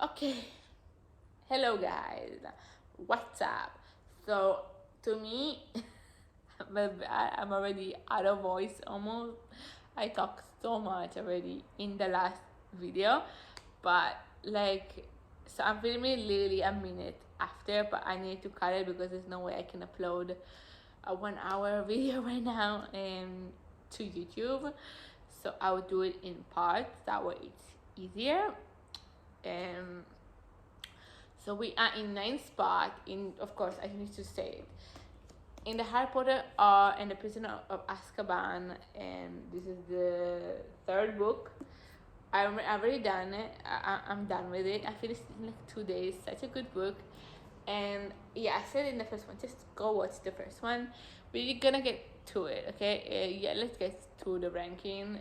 Okay, hello guys, what's up? So, to me, I'm already out of voice almost. I talked so much already in the last video, but like, so I'm filming literally a minute after, but I need to cut it because there's no way I can upload a 1 hour video right now to YouTube. So I will do it in parts, that way it's easier. Um, so we are in ninth spot in, of course, I need to say it. In the Harry Potter and the Prisoner of Azkaban, and this is the third book. I've already done it. I'm done with it. I finished it in like 2 days. Such a good book. And yeah, I said in the first one, just go watch the first one. We're gonna get to it, okay? Yeah, let's get to the ranking.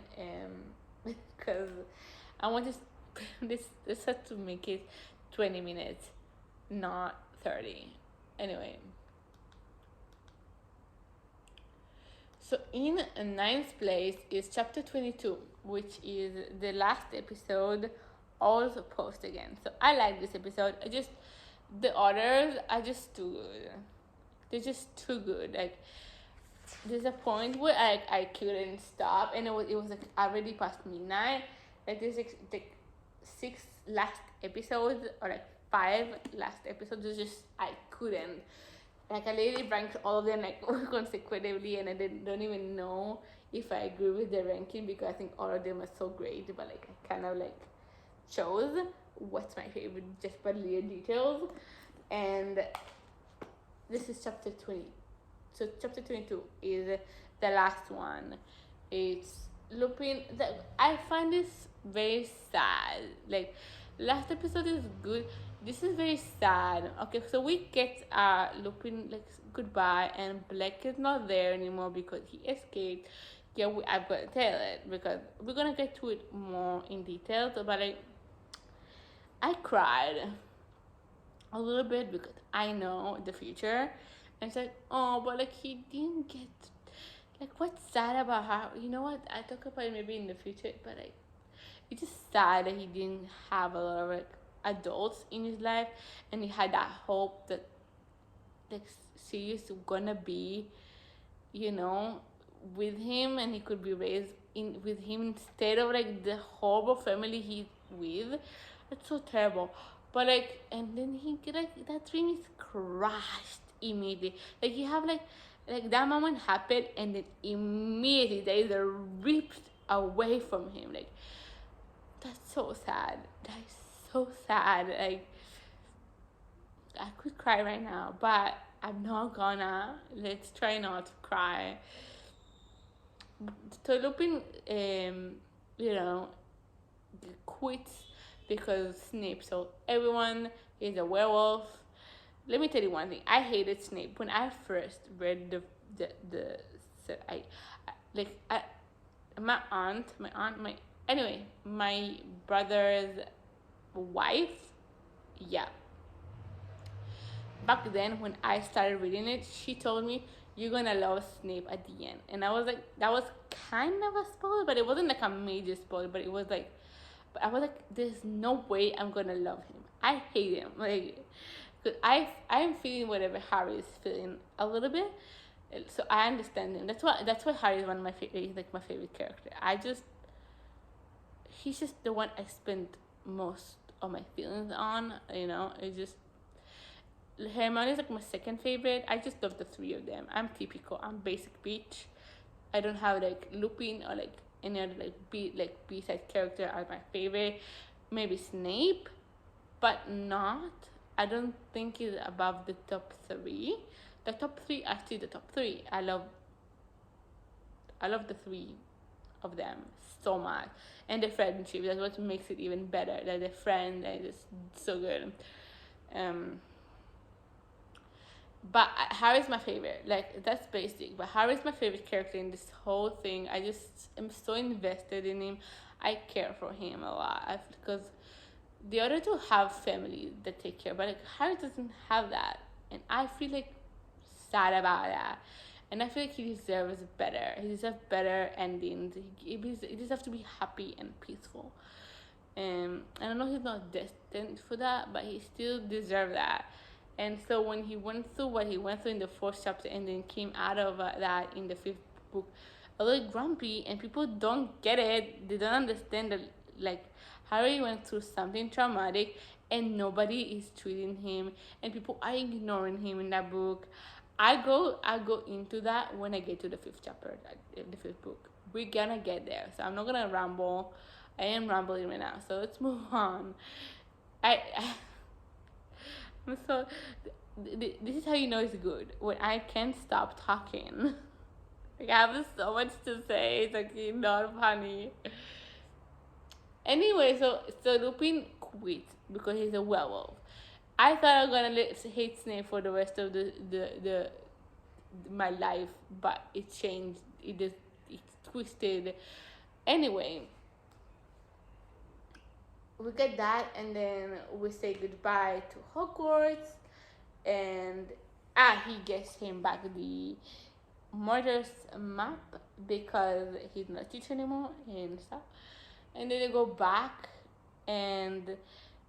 Because I want this has to make it 20 minutes, not 30. Anyway, so in ninth place is chapter 22, which is the last episode, also post again. So I like this episode. The others are just too good. They're just too good. Like, there's a point where I couldn't stop, and it was like already past midnight. Like, there's like six last episodes, or like five last episodes. It's just I couldn't. Like, I literally ranked all of them like consecutively, and I don't even know if I agree with the ranking because I think all of them are so great. But like, I kind of like chose what's my favorite just by little details. And this is chapter 20. So chapter 22 is the last one. It's Lupin. I find this very sad. Like, last episode is good. This is very sad. Okay, so we get Lupin like goodbye, and Black is not there anymore because he escaped. Yeah, I've got to tell it because we're gonna get to it more in detail. But like, I cried a little bit because I know the future. And it's like, oh, but like he didn't get, like, what's sad about how, you know what? I talk about it maybe in the future, but like, it's just sad that he didn't have a lot of like adults in his life, and he had that hope that like Sirius gonna be, you know, with him, and he could be raised in with him instead of like the horrible family he's with. It's so terrible. But like, and then he like that dream is crushed immediately. Like, you have like that moment happened, and then immediately they is ripped away from him. Like, that's so sad. That is so sad. Like, I could cry right now, but I'm not gonna. Let's try not to cry. So Lupin, you know, quits because Snape. So everyone is a werewolf. Let me tell you one thing. I hated Snape when I first read the like I my aunt my anyway my brother's wife. Yeah, back then when I started reading it, she told me you're gonna love Snape at the end, and I was like, that was kind of a spoiler, but it wasn't like a major spoiler, but it was like, but I was like, there's no way I'm gonna love him. I hate him, like, cause I'm feeling whatever Harry is feeling a little bit, so I understand him. That's why Harry is one of my favorite, like my favorite character. He's just the one I spent most of my feelings on. You know, it's just Hermione is like my second favorite. I just love the three of them. I'm typical. I'm basic bitch. I don't have like Lupin or like any other B side character as my favorite. Maybe Snape, but not. I don't think it's above the top three. The top three are still the top three. I love the three of them so much, and the friendship. That's what makes it even better. Like, the friend is just so good. Um, but Harry's my favorite. Like, that's basic. But Harry's my favorite character in this whole thing. I just am so invested in him. I care for him a lot because the other two have families that take care, but like Harry doesn't have that, and I feel like sad about that. And I feel like he deserves better. He deserves better endings. He deserves to be happy and peaceful. I don't know, he's not destined for that, but he still deserved that. And so when he went through what he went through in the fourth chapter and then came out of that in the fifth book, a little grumpy, and people don't get it. They don't understand that, like, Harry went through something traumatic and nobody is treating him, and people are ignoring him in that book. I go into that when I get to the fifth chapter, the fifth book. We're gonna get there, so I'm not gonna ramble. I am rambling right now, so let's move on. I I'm so. This is how you know it's good, when I can't stop talking. Like, I have so much to say. It's like not funny. Anyway, so Lupin quit because he's a werewolf. I thought I was gonna hate Snape for the rest of the my life, but it changed. It twisted. Anyway, we get that, and then we say goodbye to Hogwarts, and he gets him back the murder's map because he's not a teacher anymore and stuff. And then they go back, and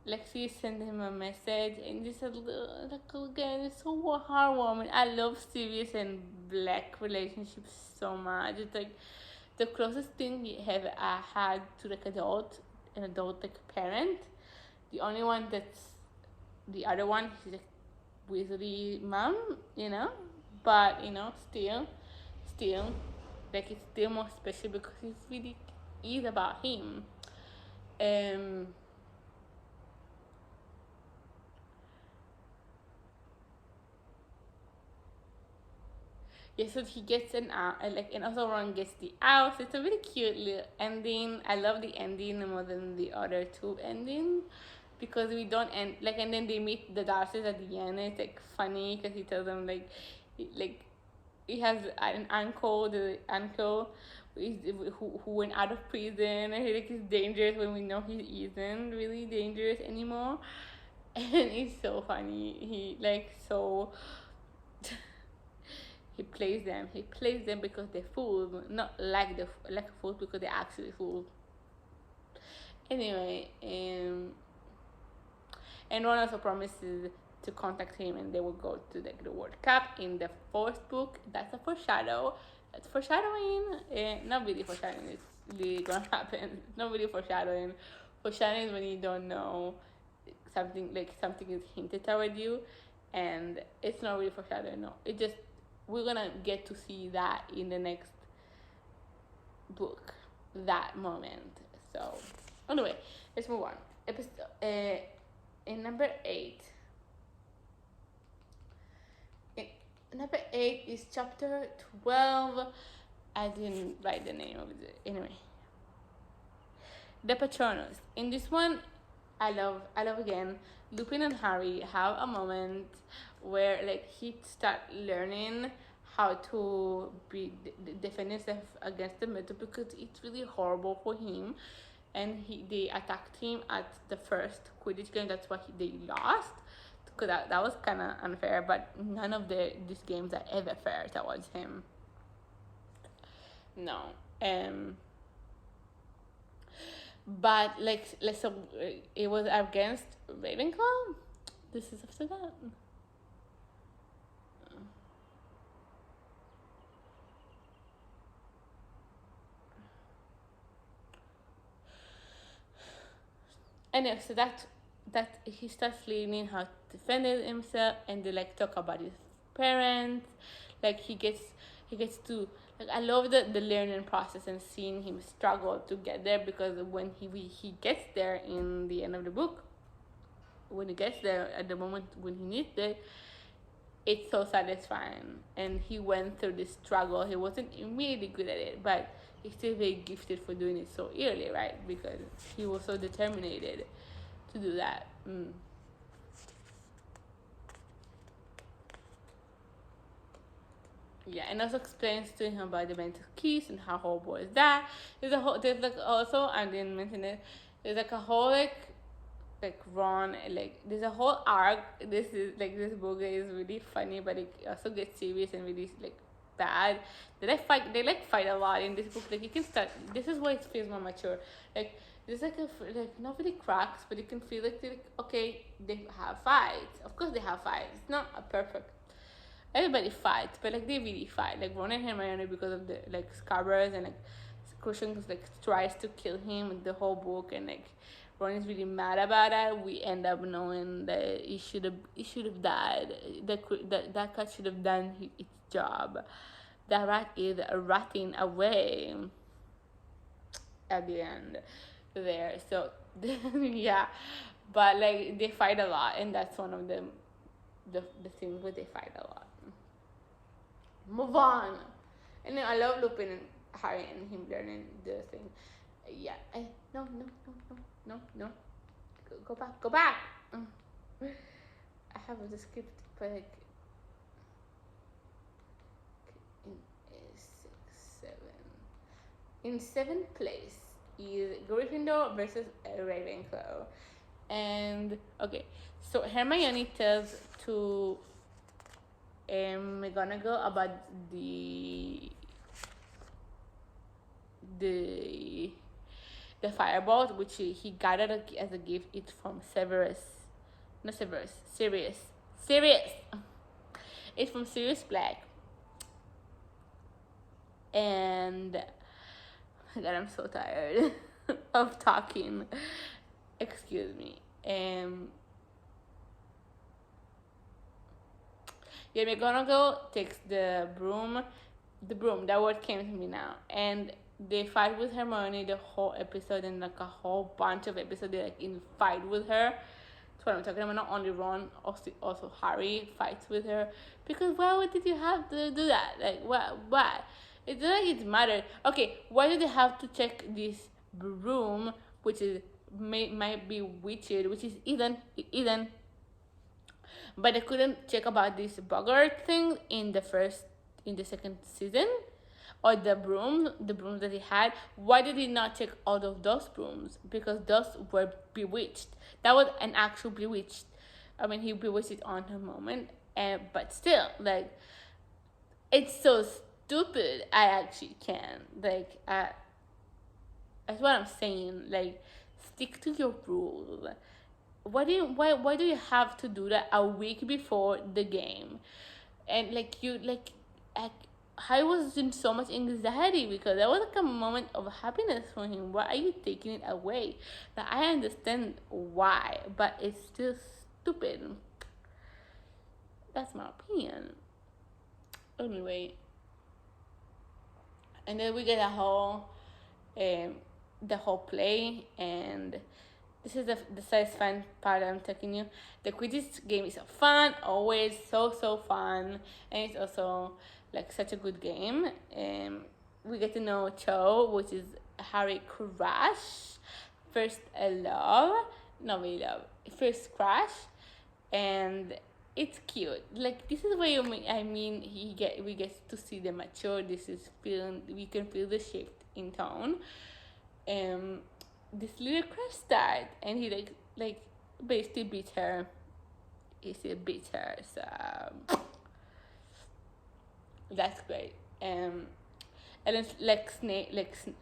Lexi sent him a message, and this is like, again, it's so heartwarming. I love Sirius and Black relationships so much. It's like the closest thing he have had to like an adult like parent. The only one that's the other one, he's like Weasley mom, but still, like, it's still more special because it's really is about him. Um, yeah, so he gets and also Ron gets the house. It's a really cute little ending. I love the ending more than the other two endings because we don't end like, and then they meet the Darcys at the end. And it's like funny because he tells them like he has an uncle, the uncle who went out of prison, and he like is dangerous when we know he isn't really dangerous anymore, and it's so funny. He like so. He plays them. He plays them because they're fools, not like fools because they're actually fools. Anyway, and Ron also promises to contact him, and they will go to the World Cup in the fourth book. That's a foreshadow. That's foreshadowing. Not really foreshadowing. It's really gonna happen. Not really foreshadowing. Foreshadowing is when you don't know something, like something is hinted toward you, and it's not really foreshadowing. No, it just, we're gonna get to see that in the next book, that moment. So anyway, let's move on. In number 8. Number 8 is chapter 12. I didn't write the name of it. Anyway, the Patronus. In this one, I love again, Lupin and Harry have a moment where like he start learning how to be defend himself against the method because it's really horrible for him, and they attacked him at the first Quidditch game. That's why they lost, because that was kind of unfair, but none of these games are ever fair towards him. No. But like, so it was against Ravenclaw. This is after that. Anyway, so that he starts learning how to defend himself, and they like talk about his parents. Like he gets to, like, I love the learning process and seeing him struggle to get there, because when he gets there in the end of the book, when he gets there at the moment when he needs it, it's so satisfying. And he went through this struggle. He wasn't immediately good at it, but he's still very gifted for doing it so early, right? Because he was so determined to do that. Yeah, and also explains to him about the mental keys and how horrible is that. There's like also, I didn't mention it, there's like a whole like Ron, like there's a whole arc. This book is really funny, but it also gets serious and really like bad. They fight a lot in this book. Like you can start, this is why it feels more mature. Like there's like like nobody cracks, but you can feel like okay, they have fights. Of course, they have fights. It's not a perfect. Everybody fights, but like they really fight. Like Ron and Hermione because of the like Scabbers and like Crucians like tries to kill him in the whole book, and like Ron is really mad about that. We end up knowing that he should have died. That cat should have done its job. That rat is ratting away at the end there. So yeah, but like they fight a lot, and that's one of the things where they fight a lot. Move on. And then I love Lupin and Harry and him learning the thing. Yeah. No, no, no, no, no, no. Go back. Go back. I have the script, but like in six, seven. In seventh place is Gryffindor versus Ravenclaw. And okay, so Hermione tells to McGonagall about the firebolt, which he got it as a gift. It's from Severus, not Severus, Sirius. It's from Sirius Black, and oh my God, I'm so tired of talking. Excuse me. Yeah, McGonagall takes the broom. That word came to me now. And they fight with Hermione the whole episode, and like a whole bunch of episodes they like in fight with her. That's what I'm talking about. Not only Ron, also Harry fights with her. Because why did you have to do that? Like why? It's not like it mattered. Okay, why do they have to check this broom, which is might be witched, which is Eden, but I couldn't check about this Bogart thing in the second season, or the brooms that he had. Why did he not check all of those brooms? Because those were bewitched. That was an actual bewitched. I mean, he bewitched it on her moment, and but still, like, it's so stupid. I actually can like. That's what I'm saying. Like, stick to your rules. Why do you have to do that a week before the game? And I was in so much anxiety because that was like a moment of happiness for him. Why are you taking it away? Like, I understand why, but it's still stupid. That's my opinion. Anyway, and then we get the whole play, and this is the size fun part I'm telling you. The Quidditch game is fun, always so fun, and it's also like such a good game. We get to know Cho, which is Harry crush, first love, not really love, first crush, and it's cute. Like, this is where we get to see the mature. We can feel the shift in tone. This little crush start, and he like basically beats her. He still beats her, so that's great. And then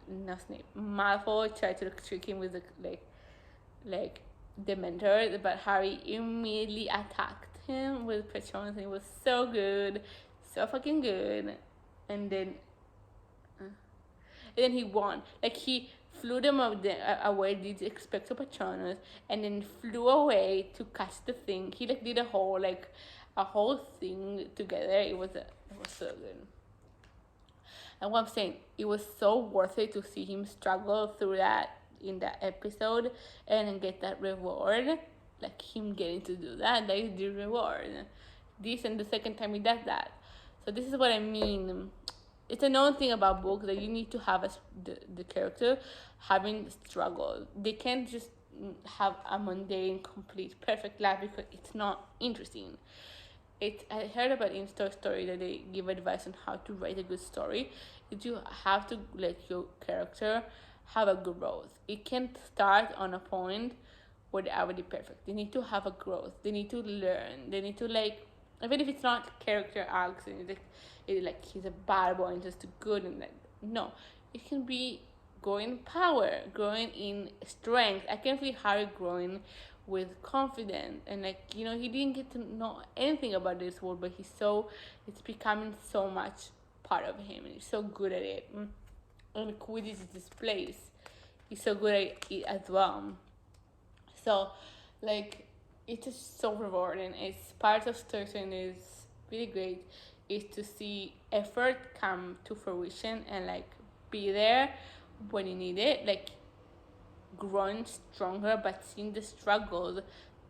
not Snape, Malfoy tried to trick him with like the mentor, but Harry immediately attacked him with Patronus, and it was so good, so fucking good. And then he won. Like, he flew them away, did Expecto Patronus, and then flew away to catch the thing. He did a whole thing together. It was so good. And what I'm saying, it was so worth it to see him struggle through that in that episode and then get that reward. Like, him getting to do that is the reward. This and the second time he does that. So this is what I mean. It's a known thing about books that you need to have the character having struggle. They can't just have a mundane, complete, perfect life because it's not interesting. I heard about in Toy Story that they give advice on how to write a good story. That you have to let your character have a growth. It can't start on a point where they're already perfect. They need to have a growth. They need to learn. They need to even if it's not character arcs and it's like he's a bad boy and just good and no, it can be growing in power, growing in strength. I can feel Harry growing with confidence, and like, he didn't get to know anything about this world, but it's becoming so much part of him, and he's so good at it. And Quidditch is this place. He's so good at it as well. So, like, it's just so rewarding. It's part of storytelling is really great. Is to see effort come to fruition and like be there when you need it. Like growing stronger, but seeing the struggles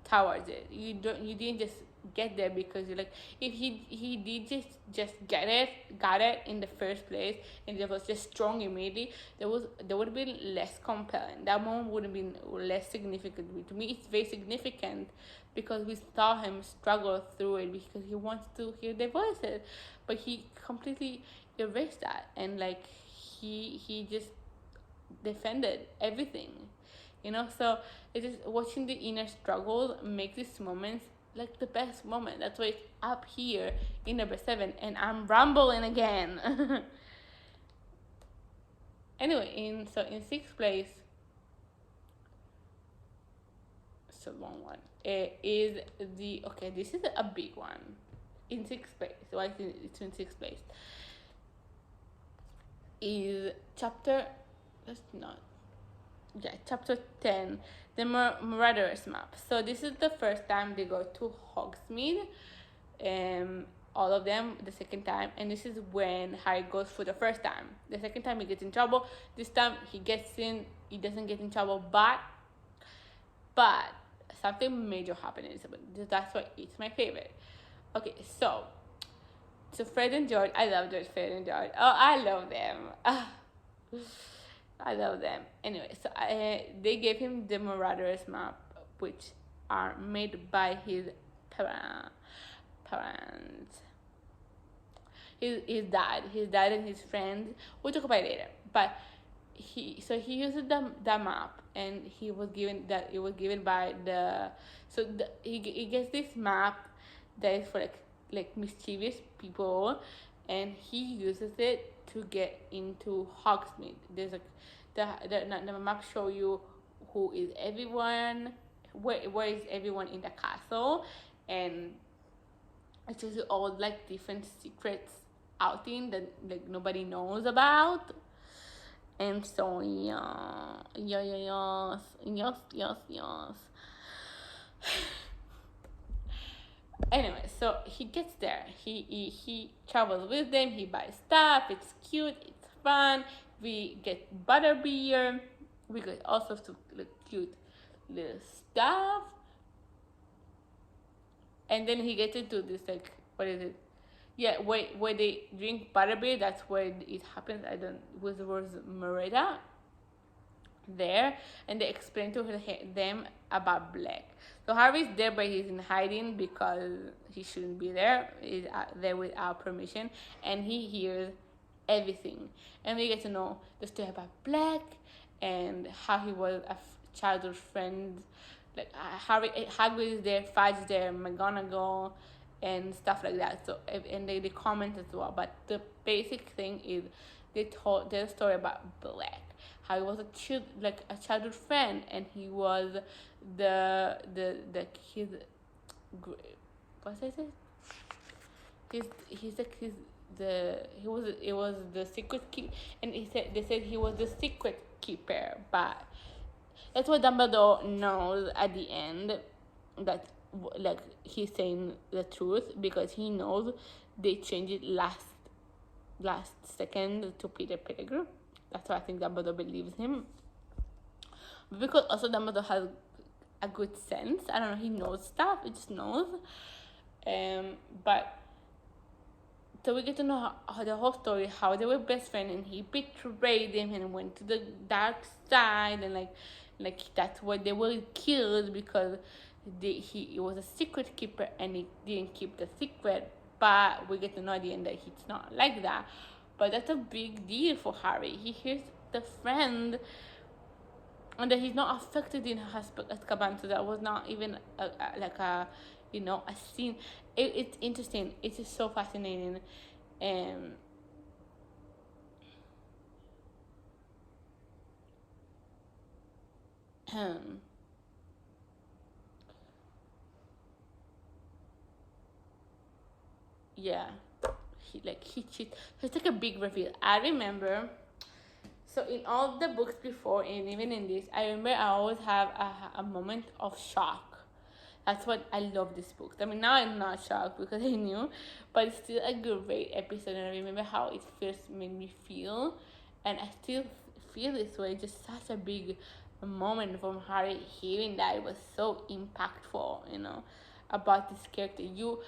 towards it. You didn't just get there because you're like, if he did just got it in the first place, and it was just strong immediately, there would have been less compelling. That moment would have been less significant. To me, it's very significant because we saw him struggle through it because he wants to hear their voices, but he completely erased that, and like he just defended everything, so it is watching the inner struggle make these moments like the best moment. That's why it's up here in number 7, and I'm rambling again. Anyway, in 6th place, it's a long one, is this is a big one. In 6th place, why it's in 6th place, is chapter chapter 10, the Marauders map. So this is the first time they go to Hogsmeade, all of them. The second time, and this is when Harry goes for the first time. The second time he gets in trouble. This time he doesn't get in trouble, but something major happens. That's why it's my favorite. Okay, so Fred and George, I love Fred and George. Oh, I love them. I love them. Anyway, so they gave him the Marauders map, which are made by his parents. His dad and his friends. We'll talk about it later. But he uses the map, and it was given by he gets this map that is for like mischievous people, and he uses it to get into Hogsmeade. There's the map show you who is everyone, where is everyone in the castle, and it shows you all like different secrets outing that like nobody knows about. And so yes. Anyway, so he gets there. He travels with them. He buys stuff. It's cute. It's fun. We get butterbeer. We get all sorts of cute little stuff. And then he gets into this like, what is it? Yeah, where they drink butterbeer. That's where it happens. I don't. Was Merida there, and they explain to them about Black. So Harry's there, but he's in hiding because he shouldn't be there. He's there without permission, and he hears everything. And we get to know the story about Black and how he was a childhood friend. Like Hagrid is there, Fudge there, McGonagall, and stuff like that. So and they comment as well. But the basic thing is they told their story about Black. How he was a childhood friend, and he was the his what is it? It was the secret keep, and they said he was the secret keeper, but that's what Dumbledore knows at the end, that like he's saying the truth, because he knows they changed it last second to Peter Pettigrew. That's why I think Dumbledore believes him. But because also Dumbledore has a good sense. I don't know, he knows stuff, he just knows. But so we get to know how the whole story, how they were best friends, and he betrayed them and went to the dark side, and like that's why they were killed, because he was a secret keeper and he didn't keep the secret. But we get to know at the end that he's not like that. But that's a big deal for Harry. He hears the friend, and that he's not affected in Azkaban. So that was not even a scene. It's interesting. It's just so fascinating. Yeah, he cheat. So it's like a big reveal. I remember. So in all the books before, and even in this, I remember I always have a moment of shock. That's what I love this book. I mean, now I'm not shocked because I knew, but it's still a great episode, and I remember how it first made me feel, and I still feel this way. Just such a big moment from Harry hearing that. It was so impactful, about this character. You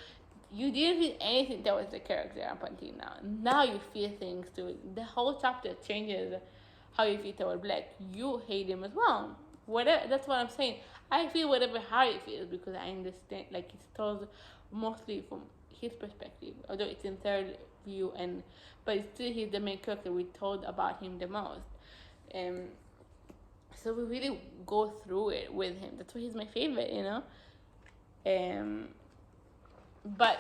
didn't feel anything that was the character up until now. Now you feel things to it. The whole chapter changes how you feel toward Black. You hate him as well. Whatever, that's what I'm saying. I feel whatever Harry feels because I understand. Like, it's told mostly from his perspective, although it's in third view, but it's still he's the main character. We told about him the most. So we really go through it with him. That's why he's my favorite. But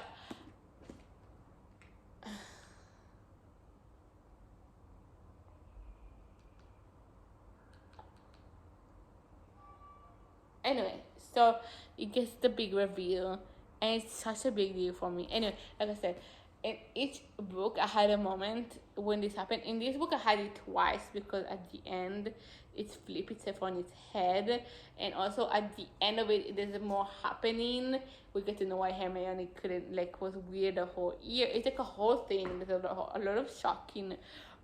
anyway, so it gets the big reveal, and it's such a big deal for me. Anyway, like I said, in each book I had a moment when this happened. In this book I had it twice because at the end it flips itself on its head, and also at the end of it there's more happening. We get to know why Hermione couldn't, was weird the whole year. It's like a whole thing. There's a lot of shocking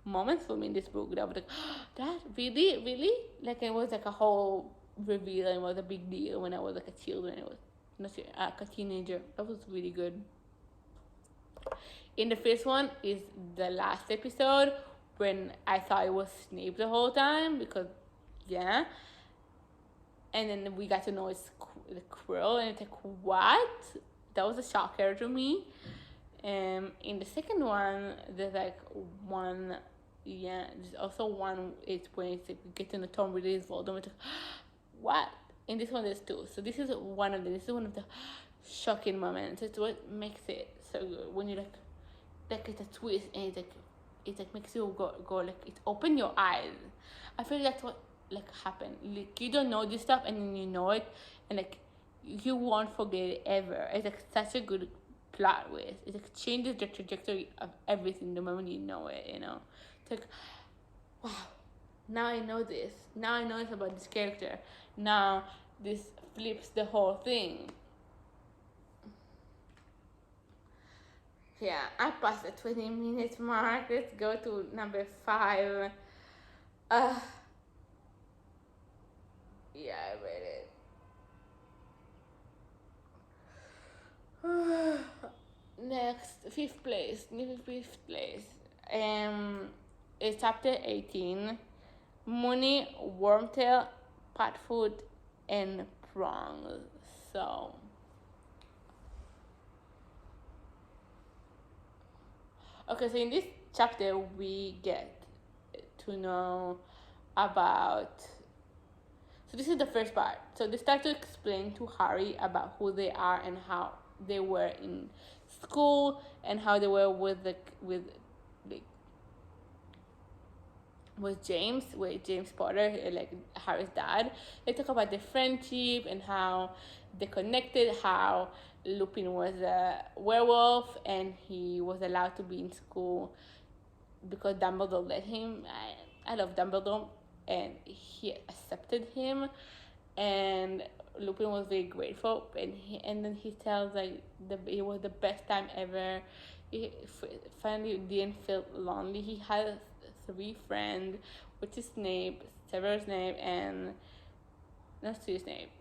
moments for me in this book that I was like, that really, like, it was like a whole reveal, and it was a big deal when I was like a children. It was not like a teenager. That was really good. In the first one is the last episode when I thought it was Snape the whole time because, yeah. And then we got to know it's the Quirrell, and it's like, what? That was a shocker to me. In the second one, there's like one, yeah, there's also one. It's when it's like we get to know Tom Riddle is Voldemort. What? In this one, there's two. So this is one of the shocking moments. It's what makes it so good when you like it's a twist, and it makes you go like it open your eyes. I feel that's what happened. Like, you don't know this stuff, and then you know it, and like you won't forget it ever. It's like such a good plot twist. It like changes the trajectory of everything the moment you know it. It's like, wow. Now I know this. Now I know it's about this character. Now this flips the whole thing. Yeah, I passed the 20 minutes mark. Let's go to number 5. Yeah, I read it. Next, fifth place. Is chapter 18. Moony, Wormtail, Padfoot, and Prongs. So, okay, so in this chapter we get to know about, so this is the first part. So they start to explain to Harry about who they are and how they were in school and how they were with James Potter, like Harry's dad. They talk about their friendship and how they connected, how Lupin was a werewolf and he was allowed to be in school because Dumbledore let him. I love Dumbledore, and he accepted him, and Lupin was very grateful, and then he tells it was the best time ever. He finally didn't feel lonely. He had 3 friends, which is Snape, Severus Snape, and not Sirius Snape,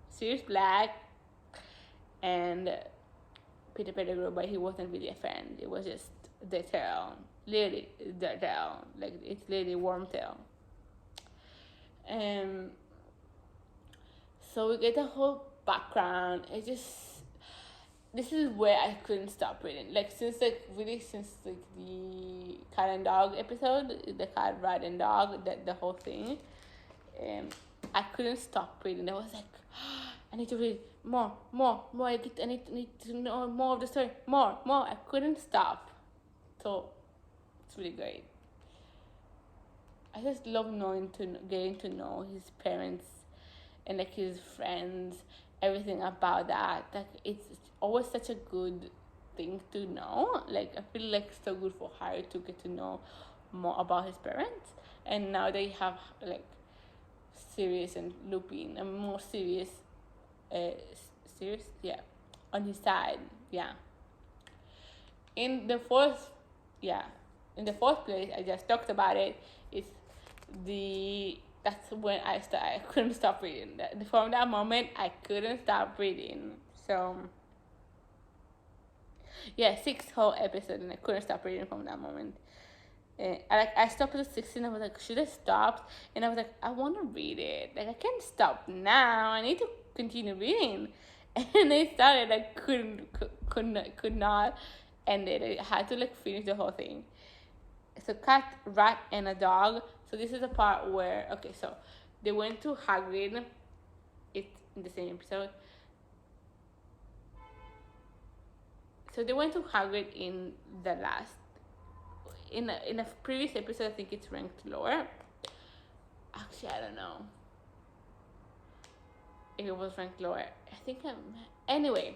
Sirius Black, and Peter Pettigrew, but he wasn't really a friend. It was just the tail, literally the tail, like it's literally Wormtail. And so we get the whole background. This is where I couldn't stop reading. Since the cat and dog episode, the cat, rat, and dog, the whole thing, I couldn't stop reading. I was like, I need to read more. I need to know more of the story. More. I couldn't stop. So it's really great. I just love getting to know his parents and like his friends, everything about that. Like it's always such a good thing to know. Like I feel like it's so good for Harry to get to know more about his parents, and now they have like Sirius and Lupin, a more serious, uh, serious, yeah, on his side, yeah. In the fourth, yeah, in the fourth place, I just talked about it. It's that's when I couldn't stop reading. From that moment, I couldn't stop reading. So yeah, 6 whole episodes, and I couldn't stop reading from that moment. I stopped at 16. I was like, should I stop? And I was like, I want to read it. Like I can't stop now. I need to continue reading. And I started. I could not end it. I had to like finish the whole thing. So cat, rat, and a dog. So this is the part where okay, so they went to Hagrid. It's in the same episode. So they went to Hagrid in the last in a previous episode. I think it's ranked lower. Actually, I don't know if it was ranked lower. I think anyway.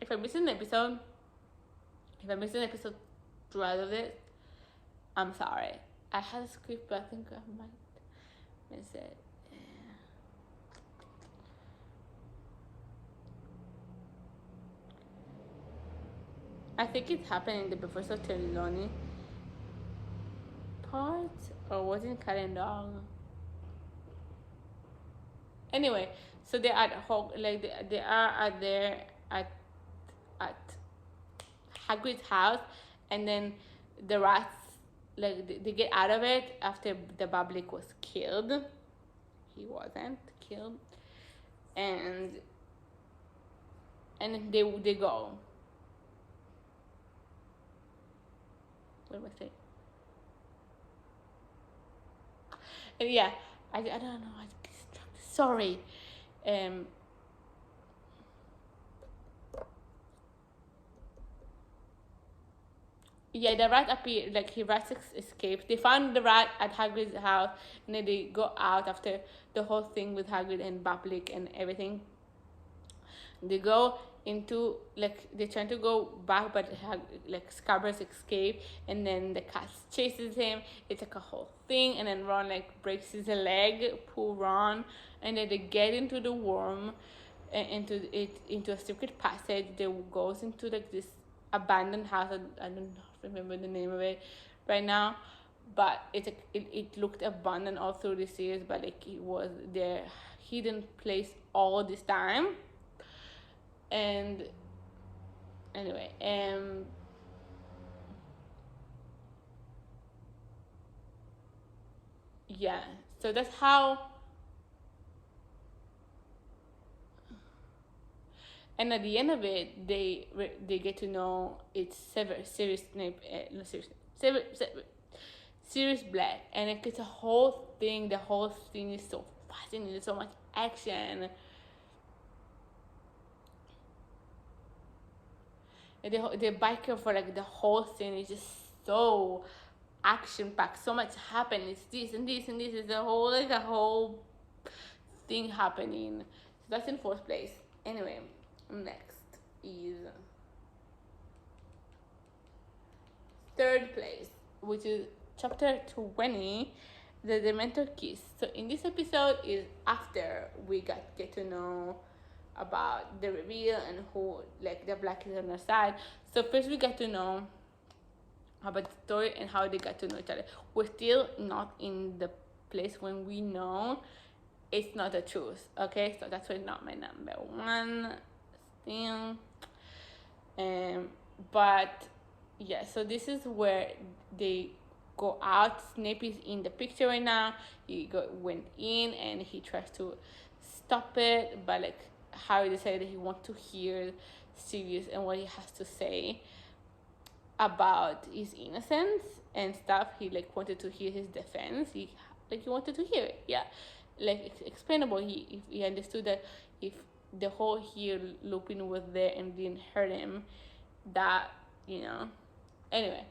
If I miss an episode, throughout of it, I'm sorry. I had a script, but I think I might miss it. I think it happened in the Professor Trelawney part, or was it Cat and Dog? Anyway, so they are they are at there at Hagrid's house, and then the rats they get out of it after the Public was killed. He wasn't killed, and then they go. What am I saying? And yeah, I don't know. I get distracted. Sorry. Yeah, the rat appeared, like he rat escaped. They found the rat at Hagrid's house, and then they go out after the whole thing with Hagrid and Bablik and everything. They go into they're trying to go back, but like Scabbers escape, and then the cat chases him. It's like a whole thing, and then Ron like breaks his leg, poor Ron, and then they get into the worm, into a secret passage. They goes into like this abandoned house. I don't remember the name of it right now, but it looked abandoned all through the series, but like it was their hidden place all this time. And anyway, yeah, so that's how. And at the end of it, they get to know it's Sirius Snape, no Sirius Black, and it's a whole thing. The whole thing is so fascinating. There's so much action. The biker for like the whole thing is just so action packed. So much happening. It's this and this and this. It's a whole thing happening. So that's in fourth place. Anyway, next is third place, which is chapter 20, the Dementor Kiss. So in this episode is after we get to know about the reveal and who like the Black is on their side. So first we get to know about the story and how they got to know each other. We're still not in the place when we know it's not the truth. Okay, so that's why it's not my number one thing. But yeah, so this is where they go out. Snape is in the picture right now. He went in and he tries to stop it, but like Harry decided he wants to hear Sirius and what he has to say about his innocence and stuff. He like wanted to hear his defense. He wanted to hear it. Yeah, like it's explainable. He understood that if the whole here Lupin was there and didn't hurt him, that Anyway,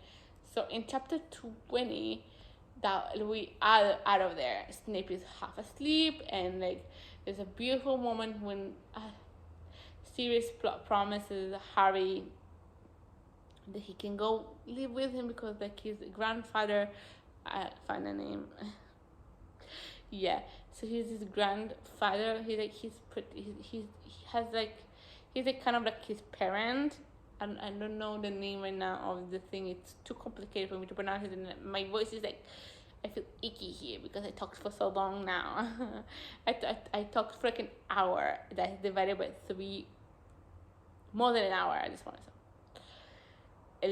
so in chapter 20, that we are out of there. Snape is half asleep, and like there's a beautiful moment when Sirius promises Harry that he can go live with him because like his grandfather, I find a name. Yeah, so he's his grandfather. He's like he has like he's like kind of like his parent. I don't know the name right now of the thing. It's too complicated for me to pronounce it, and my voice is like I feel icky here because I talked for so long now. I talked for like an hour. That's divided by 3, more than an hour. I just want to say.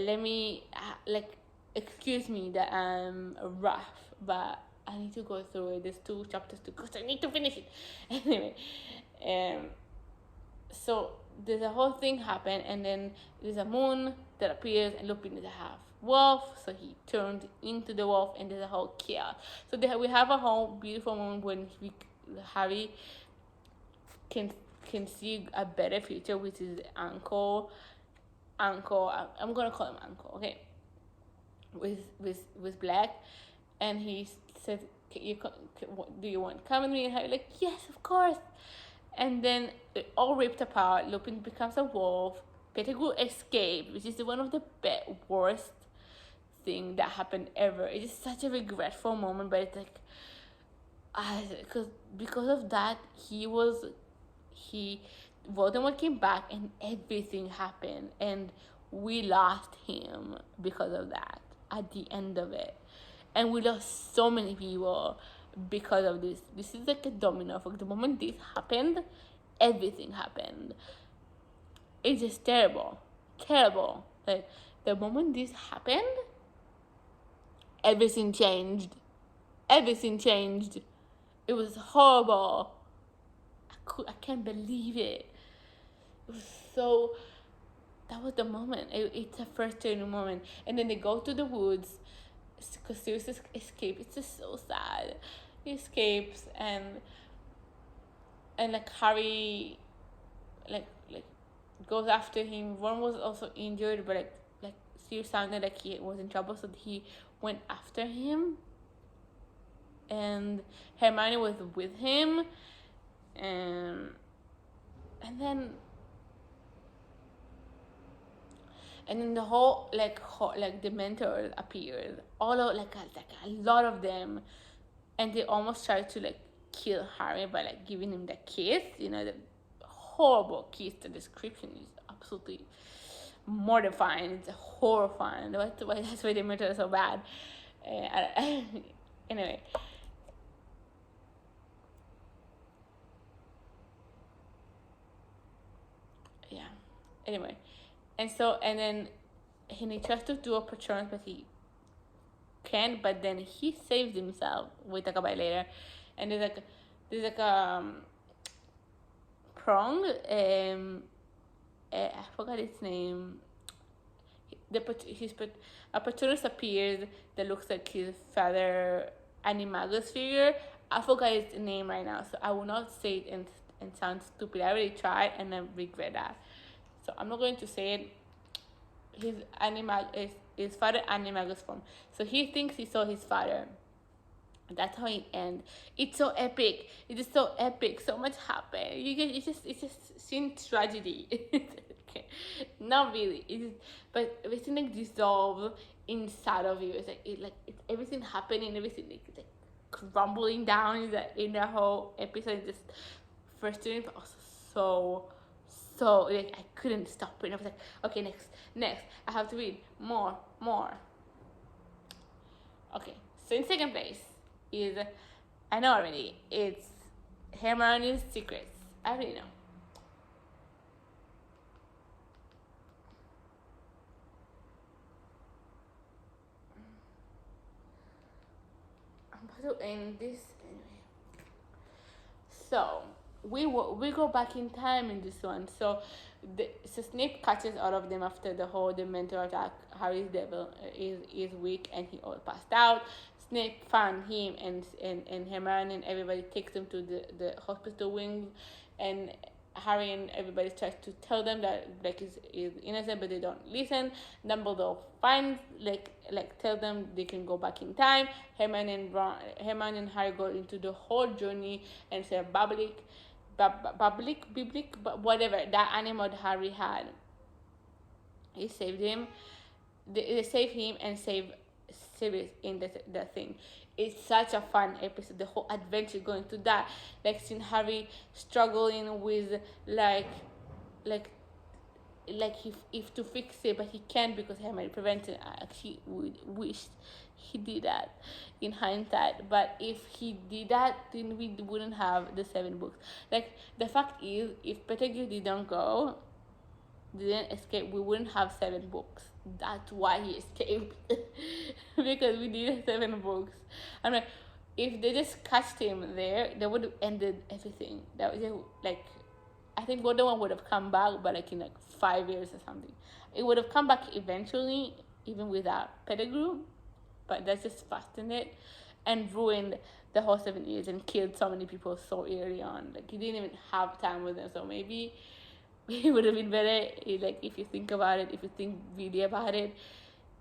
Let me like excuse me that I'm rough, but I need to go through it. There's 2 chapters to go, so I need to finish it. Anyway, so there's a whole thing happen, and then there's a moon that appears, and Lupin is a half wolf, so he turned into the wolf, and there's a whole chaos. So we have a whole beautiful moment when Harry can see a better future with his uncle. I'm gonna call him uncle, okay? With Black, and he said, "Do you want to come with me?" And Harry like, "Yes, of course." And then all ripped apart. Lupin becomes a wolf. Pettigrew escaped, which is one of the worst thing that happened ever. It is such a regretful moment, but it's like, because of that, Voldemort came back and everything happened, and we lost him because of that at the end of it, and we lost so many people because of this. This is like a domino effect. The moment this happened, everything happened. It's just terrible. Like the moment this happened, everything changed. It was horrible. I can't believe it. It was so. That was the moment. It's a first turning moment, and then they go to the woods because Sirius escapes. It's just so sad. He escapes, and like Harry like goes after him. Ron was also injured, but like Sirius sounded like he was in trouble, so he went after him, and Hermione was with him, and then the whole like Dementors appeared, all of like a lot of them, and they almost tried to like kill Harry by like giving him the kiss. You know, the horrible kiss. The description is absolutely mortifying. It's horrifying. That's why Dementors are so bad. Anyway. Yeah. Anyway. And then he tries to do a Patronus, but he can't. But then he saves himself. We'll talk about it later. And there's like prong. I forgot its name. A Patronus appears that looks like his father Animagus figure. I forgot its name right now, so I will not say it and sound stupid. I already tried and I regret that. So I'm not going to say it. His father Animagus form. So he thinks he saw his father. That's how it ends. It's so epic. It is so epic. So much happened. It's just scene tragedy. Okay. Not really. But everything like dissolve inside of you. It's everything happening. Everything like crumbling down in the whole episode. Just frustrating, but also so like I couldn't stop it. I was like, okay, next. I have to read more. Okay, so in second place is, I know already, it's Hermione's Secrets. I already know. I'm about to end this anyway. So we go back in time in this one. So Snape catches all of them after the whole Dementor attack. Harry's devil is weak and he all passed out. Snape found him and Hermione and everybody takes him to the hospital wing, and Harry and everybody tries to tell them that Black is innocent, but they don't listen. Dumbledore finds tell them they can go back in time. Hermione and Harry go into the whole journey and say biblic, but whatever that animal that Harry had, he saved him. They save him and save Sirius in the thing. It's such a fun episode. The whole adventure going to that, like seeing Harry struggling with like if to fix it, but he can't because Hermione prevented. I actually would wish he did that in hindsight. But if he did that, then we wouldn't have the 7 books. Like the fact is, if Pettigrew didn't escape, we wouldn't have 7 books. That's why he escaped. Because we needed 7 books. I'm like, if they just catched him there, they would have ended everything. That was like, I think Voldemort would have come back, but like in 5 years or something. It would have come back eventually, even without Pettigrew, but that's just fastened it and ruined the whole 7 years and killed so many people so early on. Like he didn't even have time with them, so maybe it would have been better, like if you think about it, if you think really about it,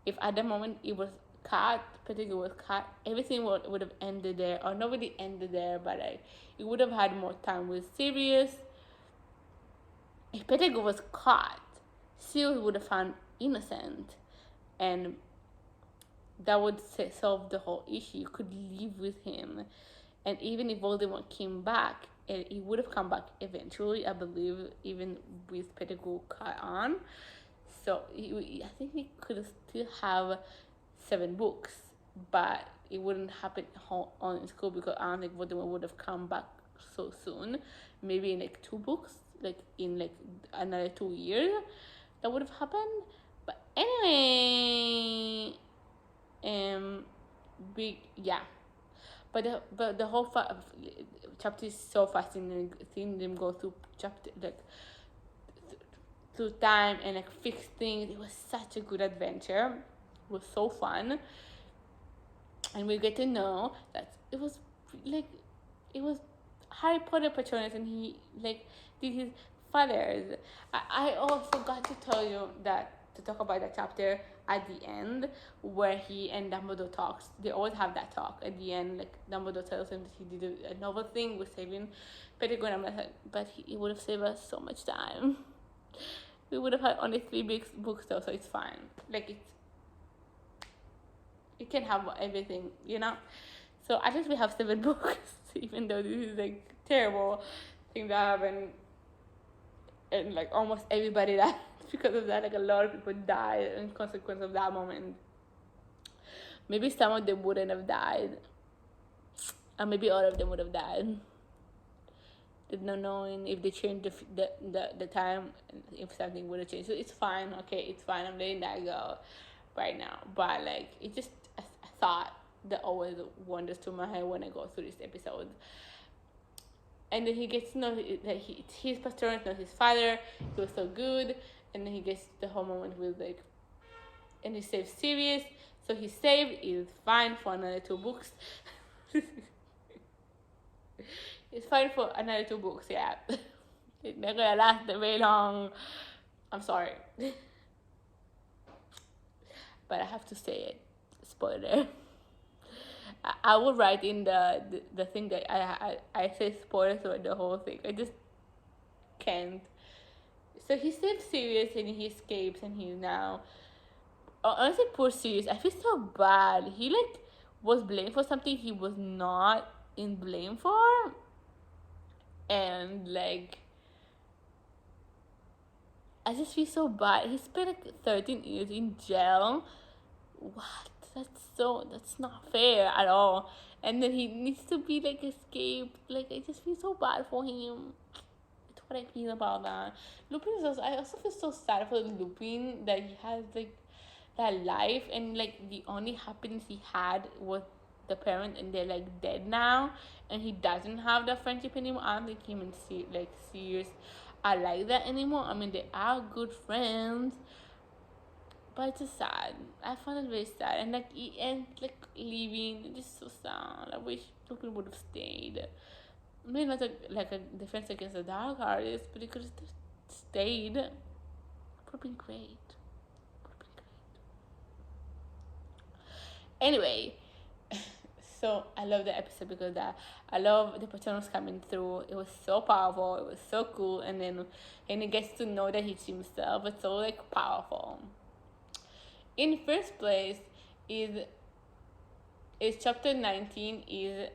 if at the moment it was cut, Pettigrew was cut, everything would have ended there, or nobody ended there, but like it would have had more time with Sirius. If Pettigrew was caught, Sirius would have found innocent, and that would solve the whole issue. You could live with him, and even if Voldemort came back, and he would have come back eventually, I believe, even with Pettigrew cut on. So I think we could still have 7 books, but it wouldn't happen on in school because I don't think Voldemort would have come back so soon. Maybe in 2 books, like in another 2 years, that would have happened. But anyway, yeah. But the whole chapter is so fascinating. Seeing them go through chapter through time and fix things. It was such a good adventure. It was so fun, and we get to know that it was Harry Potter Patronus, and he did his father's. I also forgot to tell you that to talk about that chapter at the end where he and Dumbledore talks. They always have that talk at the end. Like Dumbledore tells him that he did a novel thing with saving Pettigrew, and I'm like, but he would have saved us so much time. We would have had only 3 books though, so it's fine. You can have everything, you know. So at least we have 7 books, even though this is terrible thing that happened, and almost everybody died because of that. A lot of people died in consequence of that moment. Maybe some of them wouldn't have died, and maybe all of them would have died. There's no knowing if they changed the time, if something would have changed. So it's fine, okay, it's fine. I'm letting that go right now. But it's just a thought that always wanders through my head when I go through this episode. And then he gets to know that his Patronus, not his father. He was so good. And then he gets the whole moment with and he saves Sirius. So he's saved. He's fine for another 2 books. It's fine for another 2 books, yeah. It's not gonna last very long. I'm sorry. But I have to say it. Spoiler. I will write in the thing that I say spoilers for the whole thing. I just can't. So he saves Sirius and he escapes, and he's now. Honestly, poor Sirius. I feel so bad. He was blamed for something he was not in blame for, and I just feel so bad. He spent 13 years in jail. What? That's not fair at all. And then he needs to be escaped. I just feel so bad for him. That's what I feel about that. Lupin I also feel so sad for Lupin that he has that life, and the only happiness he had was the parent, and they're dead now, and he doesn't have that friendship anymore. I don't think him and Sirius are like that anymore. I mean, they are good friends. But it's just sad. I found it very sad. And leaving, it's just so sad. I wish Lupin would have stayed. maybe not like a defense against the dark artist, but it could have stayed. Would have been great. Would have been great. Anyway, so I love the episode because I love the Patronus coming through. It was so powerful. It was so cool, and then he gets to know that he's himself. It's so like powerful. In first place is chapter 19 is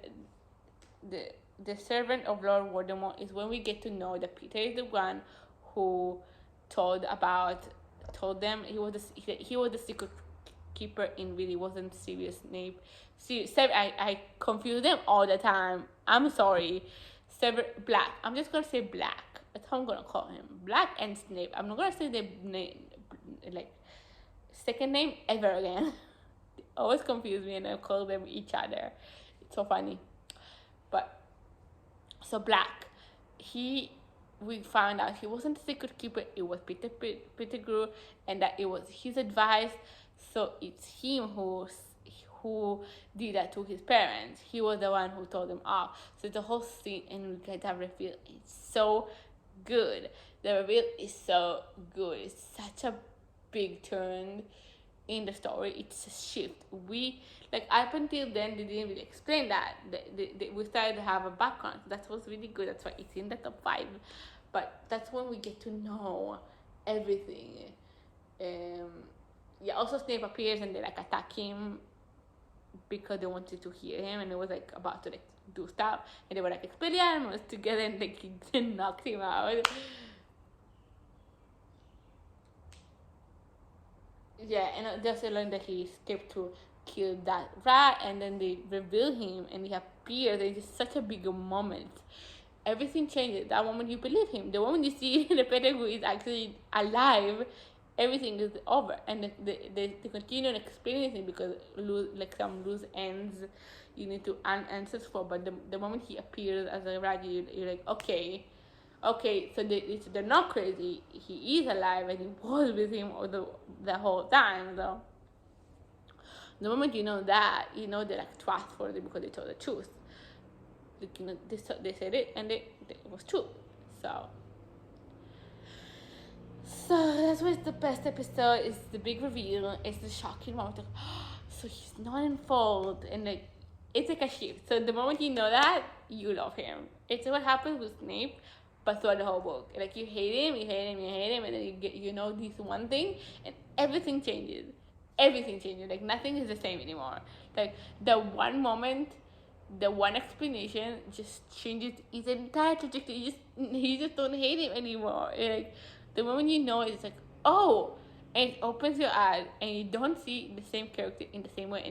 the servant of Lord Voldemort, is when we get to know that Peter is the one who told them he was the secret keeper in really wasn't Sirius Snape. I confuse them all the time. I'm sorry. Black. I'm just gonna say Black. That's how I'm gonna call him. Black and Snape. I'm not gonna say the name like second name ever again. They always confuse me and I call them each other. It's so funny. But so Black, we found out he wasn't the secret keeper. It was Peter Pettigrew, and that it was his advice. So it's him who did that to his parents. He was the one who told them off. So the whole scene, and we get that reveal. It's so good. The reveal is so good. It's such a big turn in the story. It's a shift. We like up until then they didn't really explain that. We started to have a background. That was really good. That's why it's in the top 5. But that's when we get to know everything. Yeah. Also, Snape appears and they like attack him because they wanted to hear him, and it was like about to like do stuff, and they were like Expelliarmus together, and like he knocked him out. Yeah, and they also learned that he escaped to kill that rat, and then they reveal him, and he appears. It's just such a big moment. Everything changes. That moment you believe him. The moment you see the Pettigrew is actually alive, everything is over, and they continue experiencing because some loose ends you need to answers for. But the moment he appears as a rat, you're like, okay, so they're not crazy. He is alive, and he was with him the whole time. So the moment you know that, you know they're like trustworthy because they told the truth. Like, you know, they said it, and it was true. So that's why it's the best episode. It's the big reveal. It's the shocking moment of, so he's not in fault, and like it's like a shift. So the moment you know that, you love him. It's what happens with Snape, but throughout the whole book. Like you hate him, and then you know this one thing, and everything changes. Everything changes. Like nothing is the same anymore. Like the one moment, the one explanation just changes his entire trajectory. You just don't hate him anymore. Like the moment you know, it's like, oh, and it opens your eyes, and you don't see the same character in the same way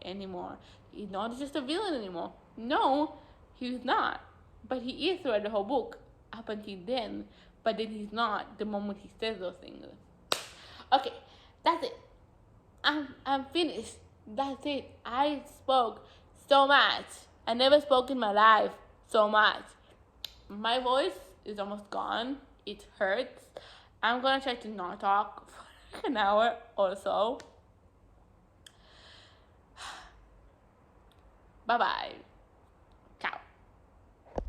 anymore. He's not just a villain anymore. No, he's not. But he is throughout the whole book up until then. But then he's not the moment he says those things. Okay, that's it. I'm finished. That's it. I spoke so much. I never spoke in my life so much. My voice is almost gone. It hurts. I'm gonna try to not talk for an hour or so. Bye bye.